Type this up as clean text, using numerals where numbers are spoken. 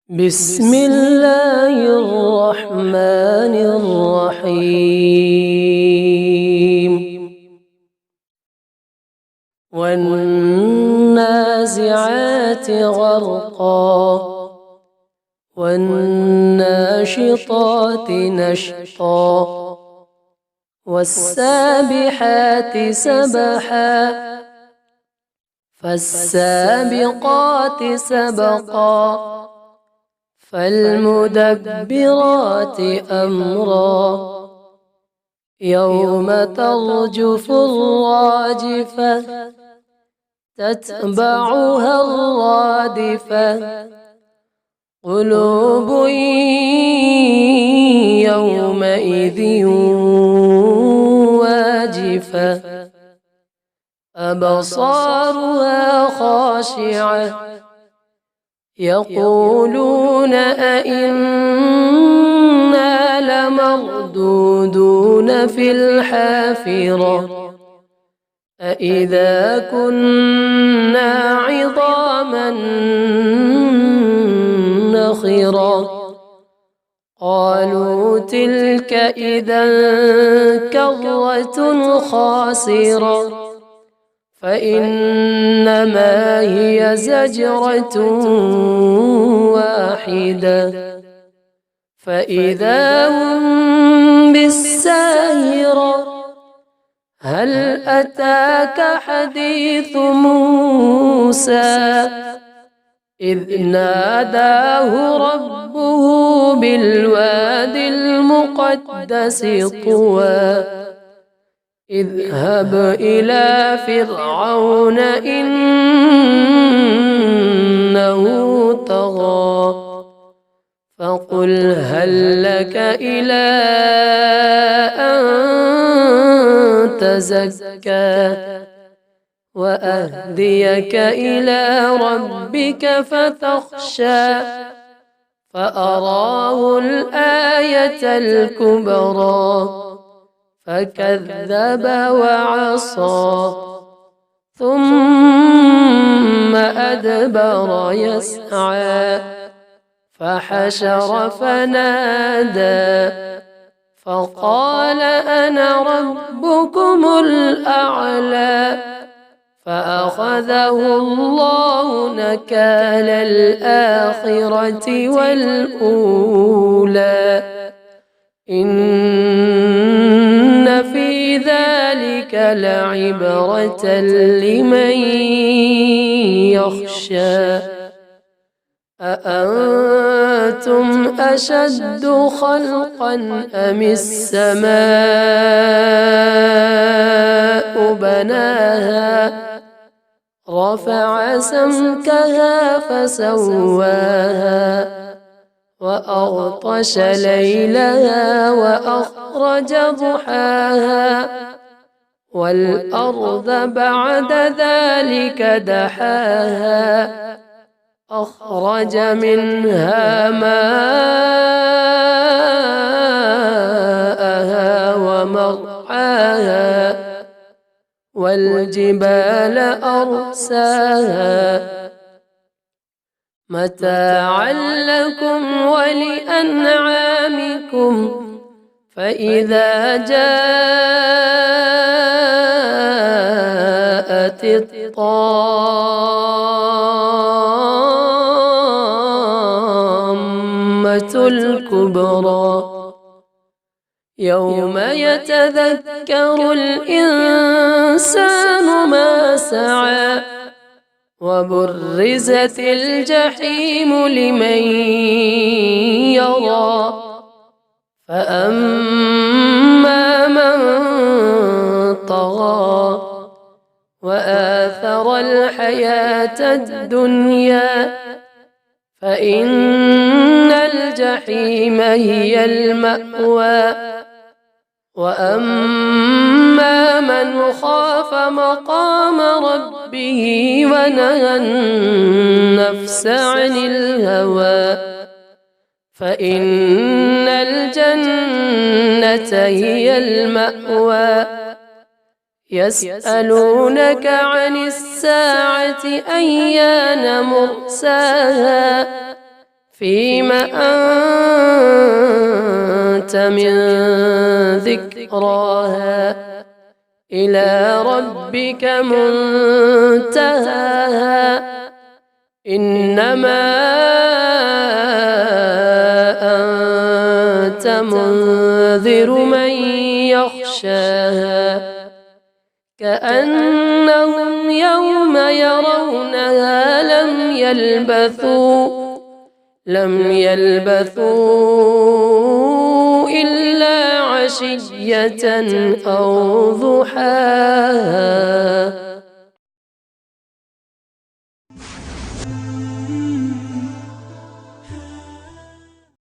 بسم الله الرحمن الرحيم. والنازعات غرقا والناشطات نشطا والسابحات سبحا فالسابقات سبقا فالمدبرات أمرا يوم ترجف الراجفة تتبعها الرادفة قلوب يومئذ واجفة أبصارها خاشعة يقولون أئنا لمردودون في الحافرة أئذا كنا عظاما نخرة قالوا تلك إذا كرة خاسرة فإنما هي زجرة واحدة فإذا هم بالساهرة هل أتاك حديث موسى إذ ناداه ربه بالواد المقدس طوى اذهب إلى فرعون إنه طغى فقل هل لك إلى أن تزكى وأهديك إلى ربك فتخشى فأراه الآية الكبرى فكذب وعصى ثم أدبر يسعى فحشر فنادى فقال أنا ربكم الأعلى فأخذه الله نكال الآخرة والأولى إن في ذلك لعبرة لمن يخشى أأنتم أشد خلقا أم السماء بناها رفع سمكها فسواها وأغطش ليلها وأخرج ضحاها والأرض بعد ذلك دحاها أخرج منها ماءها ومرعاها والجبال أرساها متاعا لكم ولأنعامكم فإذا جاءت الطامة الكبرى يوم يتذكر الإنسان ما سعى وبرزت الجحيم لمن يرى فأما من طغى وآثر الحياة الدنيا فإن الجحيم هي المأوى وأما من خاف مقام ربه ونهى النفس عن الهوى فإن الجنة هي المأوى يسألونك عن الساعة أيان مرساها فيم أنت من ذكراها إلى ربك منتهاها إنما أنت منذر من يخشاها كأنهم يوم يرونها لم يلبثوا إلا عشية أو ضحاها.